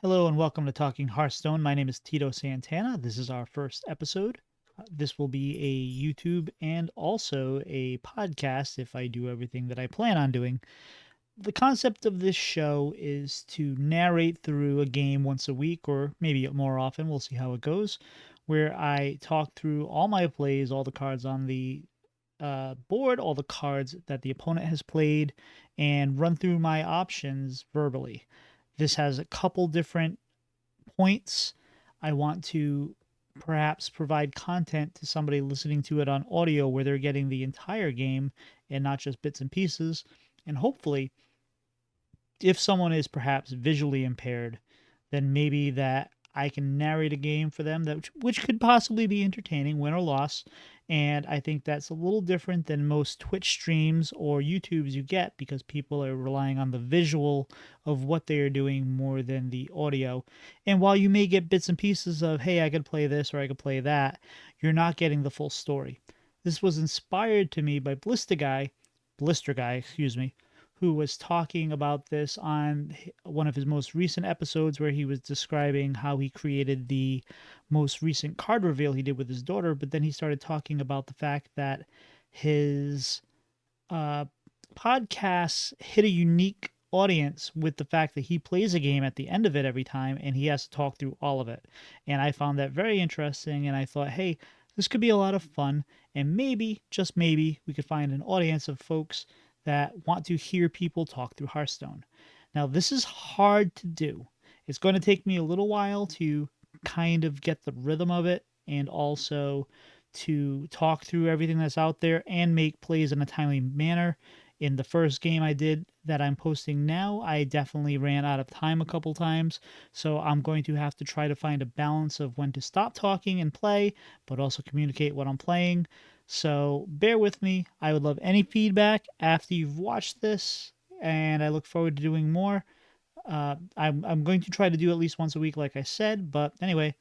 Hello and welcome to Talking Hearthstone. My name is TitoSantana. This is our first episode. This will be a YouTube and also a podcast if I do everything that I plan on doing. The concept of this show is to narrate through a game once a week or maybe more often. We'll see how it goes. Where I talk through all my plays, all the cards on the board, all the cards that the opponent has played, and run through my options verbally. This has a couple different points. I want to perhaps provide content to somebody listening to it on audio where they're getting the entire game and not just bits and pieces. And hopefully, if someone is perhaps visually impaired, then maybe that I can narrate a game for them that which could possibly be entertaining, win or loss. And I think that's a little different than most Twitch streams or YouTubes you get because people are relying on the visual of what they are doing more than the audio. And while you may get bits and pieces of, hey, I could play this or I could play that, you're not getting the full story. This was inspired to me by Blister Guy, excuse me, who was talking about this on one of his most recent episodes where he was describing how he created the most recent card reveal he did with his daughter. But then he started talking about the fact that his uh, podcasts hit a unique audience with the fact that he plays a game at the end of it every time and he has to talk through all of it. And I found that very interesting. And I thought, hey, this could be a lot of fun. And maybe, just maybe, we could find an audience of folks that want to hear people talk through Hearthstone. Now, this is hard to do. It's going to take me a little while to kind of get the rhythm of it and also to talk through everything that's out there and make plays in a timely manner. In the first game I did that I'm posting now, I definitely ran out of time a couple times. So I'm going to have to try to find a balance of when to stop talking and play, but also communicate what I'm playing. So bear with me. I would love any feedback after you've watched this, and I look forward to doing more. I'm going to try to do at least once a week, like I said. But anyway,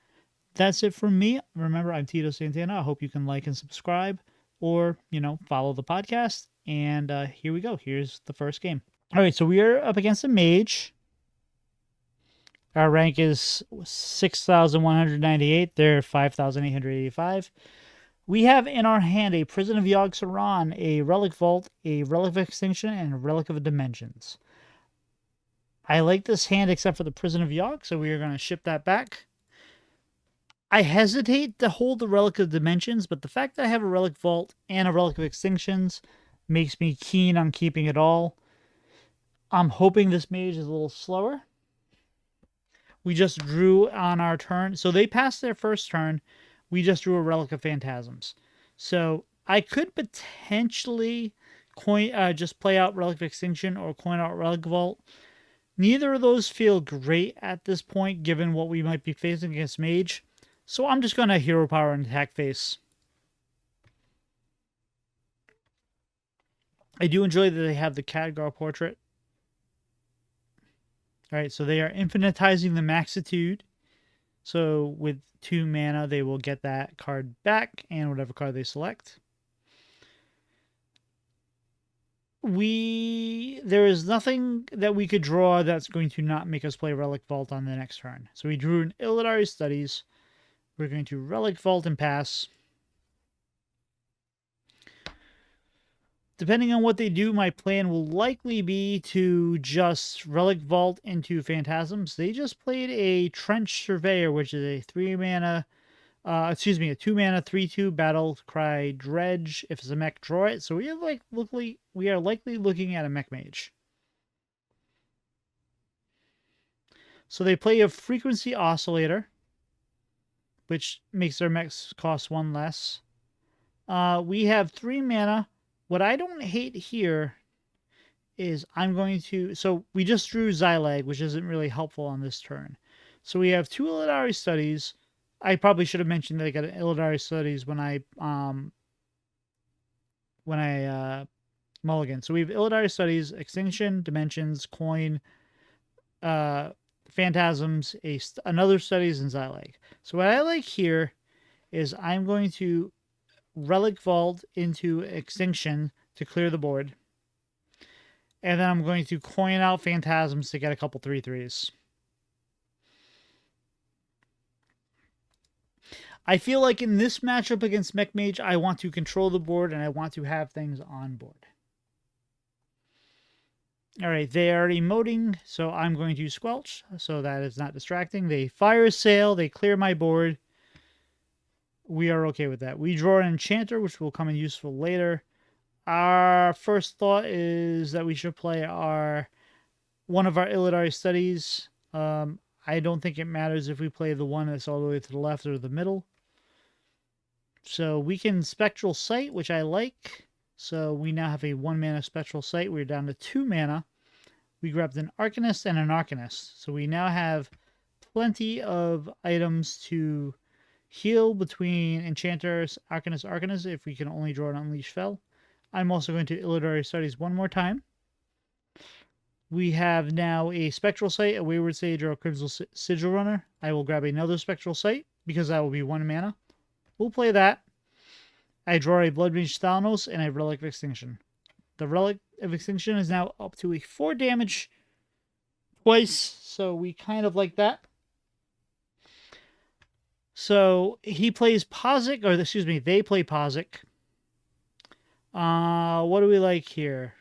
that's it from me. Remember, I'm Tito Santana. I hope you can like and subscribe or, follow the podcast. And here we go. Here's the first game. All right, so we are up against a mage. Our rank is 6,198. They're 5,885. We have in our hand a Prison of Yogg-Saron, a Relic Vault, a Relic of Extinction, and a Relic of Dimensions. I like this hand except for the Prison of Yogg, so we are going to ship that back. I hesitate to hold the Relic of Dimensions, but the fact that I have a Relic Vault and a Relic of Extinctions makes me keen on keeping it all. I'm hoping this mage is a little slower. We just drew on our turn. So they passed their first turn. We just drew a Relic of Phantasms. So I could potentially just play out Relic of Extinction or coin out Relic Vault. Neither of those feel great at this point, given what we might be facing against Mage. So I'm just going to Hero Power and attack face. I do enjoy that they have the Khadgar portrait. All right, so they are infinitizing the Maxitude. So with 2 mana, they will get that card back and whatever card they select. There is nothing that we could draw that's going to not make us play Relic Vault on the next turn. So we drew an Illidari Studies. We're going to Relic Vault and pass. Depending on what they do, my plan will likely be to just Relic Vault into Phantasms. They just played a Trench Surveyor, which is a 3-mana, a 2-mana 3/2 Battle Cry Dredge. If it's a mech, draw it. So we are likely looking at a Mech Mage. So they play a Frequency Oscillator, which makes their mechs cost 1 less. We have 3 mana. What I don't hate here is so we just drew Xylag, which isn't really helpful on this turn. So we have 2 Illidari Studies. I probably should have mentioned that I got an Illidari Studies when I mulligan. So we have Illidari Studies, Extinction, Dimensions, Coin, Phantasms, another Studies, and Xylag. So what I like here is I'm going to Relic Vault into Extinction to clear the board. And then I'm going to coin out Phantasms to get a couple 3/3s. I feel like in this matchup against Mech Mage, I want to control the board and I want to have things on board. All right, they are emoting, so I'm going to squelch, so that is not distracting. They fire a sail, they clear my board. We are okay with that. We draw an enchanter, which will come in useful later. Our first thought is that we should play one of our Illidari studies. I don't think it matters if we play the one that's all the way to the left or the middle. So we can Spectral Sight, which I like. So we now have a 1-mana Spectral Sight. We're down to 2 mana. We grabbed an Arcanist and an Arcanist. So we now have plenty of items to heal between Enchanters, Arcanist, if we can only draw an Unleash Fel. I'm also going to Illidari Studies one more time. We have now a Spectral Sight, a Wayward Sage, or a Crimson Sigil Runner. I will grab another Spectral Sight, because that will be 1 mana. We'll play that. I draw a Blood Mage Thalnos and a Relic of Extinction. The Relic of Extinction is now up to a 4 damage twice, so we kind of like that. So he plays Pozic, or excuse me, they play Pozic. What do we like here?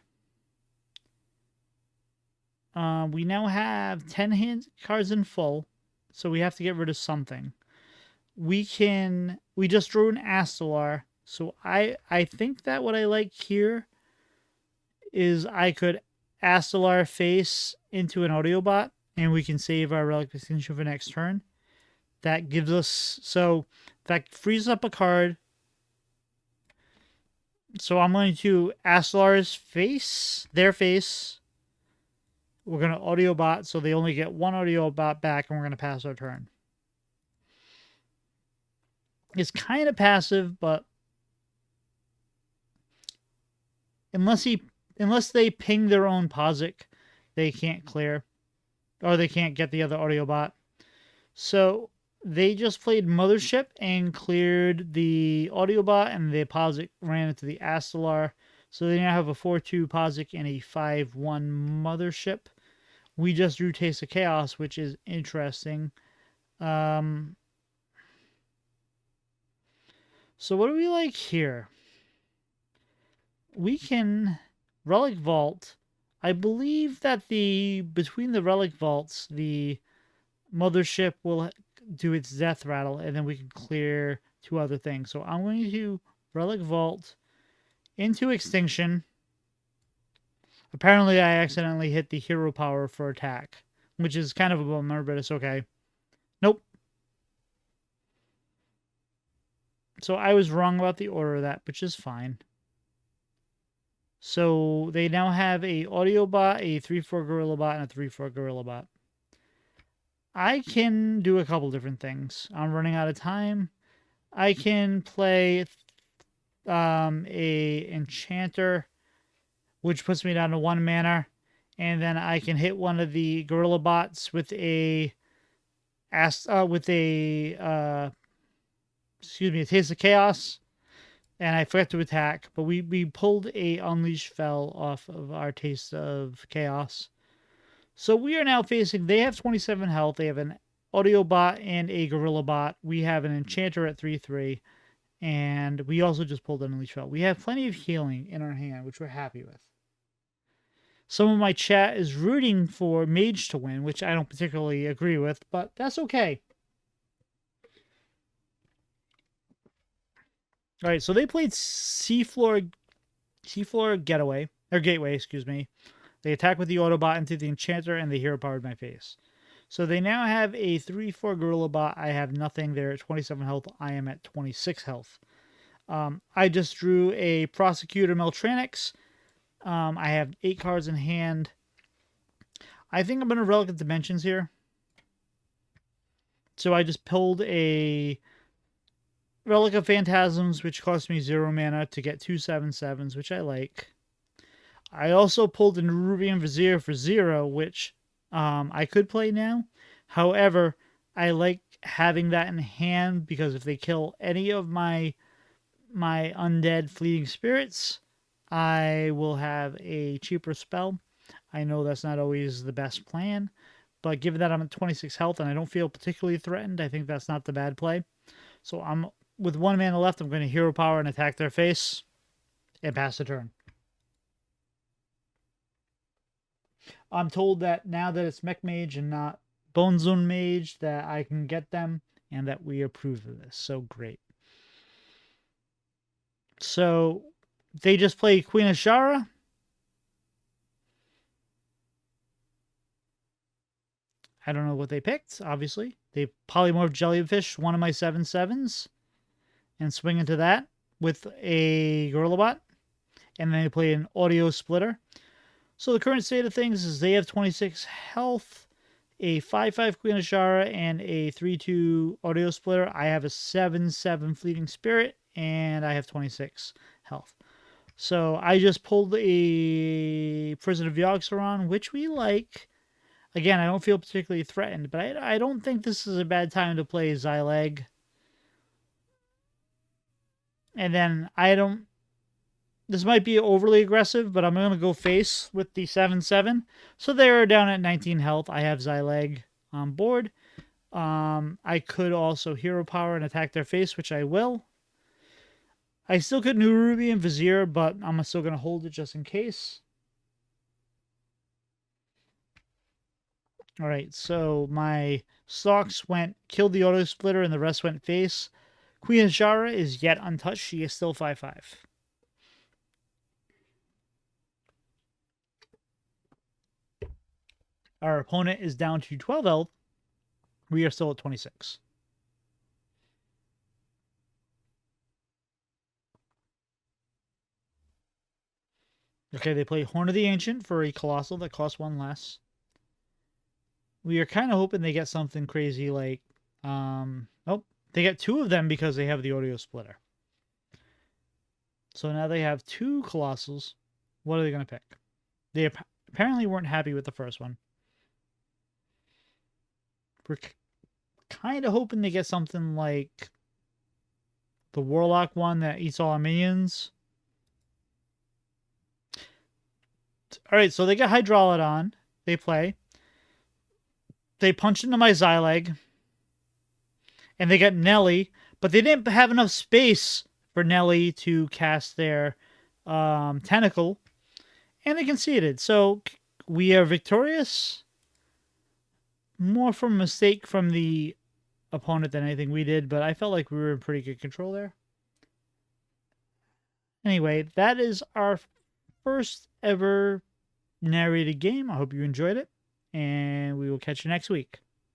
We now have 10 hand cards in full, so we have to get rid of something. We just drew an Astalar, so I think that what I like here is I could Astalar face into an Audiobot, and we can save our Relic of Extinction for next turn. That gives us, so that frees up a card. So I'm going to Astalar's face, their face. We're going to Audiobot, so they only get 1 Audiobot back, and we're going to pass our turn. It's kind of passive, but unless they ping their own Pozic, they can't clear, or they can't get the other Audiobot. So they just played Mothership and cleared the Audiobot, and the Pozic ran into the Astalar. So they now have a 4-2 Pozic and a 5-1 Mothership. We just drew Taste of Chaos, which is interesting. So what do we like here? We can Relic Vault. I believe that between the Relic Vaults, the Mothership will do its Death Rattle, and then we can clear 2 other things. So I'm going to Relic Vault into Extinction. Apparently, I accidentally hit the Hero Power for attack, which is kind of a bummer, but it's okay. Nope. So I was wrong about the order of that, which is fine. So they now have a Audiobot, a 3/4 Gorilla Bot, and a 3/4 Gorilla Bot. I can do a couple different things. I'm running out of time. I can play a Enchanter, which puts me down to 1 mana, and then I can hit one of the Gorilla Bots with a Taste of Chaos, and I forgot to attack, but we pulled a Unleash Fel off of our Taste of Chaos. So we are now facing, they have 27 health, they have an Audiobot and a Gorilla Bot. We have an Enchanter at 3/3, and we also just pulled an Unleash Fel. We have plenty of healing in our hand, which we're happy with. Some of my chat is rooting for Mage to win, which I don't particularly agree with, but that's okay. All right, so they played Seafloor Getaway, or Gateway, excuse me. They attack with the Autobot into the Enchanter, and the Hero Powered my face. So they now have a 3/4 Gorilla Bot. I have nothing. They're at 27 health. I am at 26 health. I just drew a Prosecutor Meltranix. I have 8 cards in hand. I think I'm going to Relic of Dimensions here. So I just pulled a Relic of Phantasms, which cost me 0 mana to get 2 7/7s, which I like. I also pulled a Nerubian Vizier for 0, which I could play now. However, I like having that in hand because if they kill any of my undead fleeting spirits, I will have a cheaper spell. I know that's not always the best plan, but given that I'm at 26 health and I don't feel particularly threatened, I think that's not the bad play. So I'm with 1 mana left. I'm going to hero power and attack their face and pass the turn. I'm told that now that it's Mech Mage and not Bone Zone Mage, that I can get them and that we approve of this. So great. So they just play Queen Ashara. I don't know what they picked, obviously. They polymorph Jellyfish, one of my 7/7s, and swing into that with a Gorilla Bot. And then they play an Audio Splitter. So the current state of things is they have 26 health, a 5/5 Queen Ashara, and a 3/2 Audio Splitter. I have a 7/7 Fleeting Spirit, and I have 26 health. So I just pulled a Prison of Yogg-Saron, which we like. Again, I don't feel particularly threatened, but I don't think this is a bad time to play Xyleg. And then I don't... This might be overly aggressive, but I'm going to go face with the 7/7. So they're down at 19 health. I have Xyleg on board. I could also hero power and attack their face, which I will. I still could New Ruby and Vizier, but I'm still going to hold it just in case. All right, so my stocks went, killed the Auto Splitter, and the rest went face. Queen Ashara is yet untouched. She is still 5/5. Our opponent is down to 12 health. We are still at 26. Okay, they play Horn of the Ancient for a Colossal that costs 1 less. We are kind of hoping they get something crazy like... oh, they get 2 of them because they have the Audio Splitter. So now they have 2 Colossals. What are they going to pick? They apparently weren't happy with the first one. We're kind of hoping they get something like the Warlock one that eats all our minions. All right, so they get Hydralodon. They play. They punch into my Xyleg. And they get Nelly. But they didn't have enough space for Nelly to cast their Tentacle. And they conceded. So we are victorious. More from a mistake from the opponent than anything we did. But I felt like we were in pretty good control there. Anyway, that is our first ever narrated game. I hope you enjoyed it. And we will catch you next week.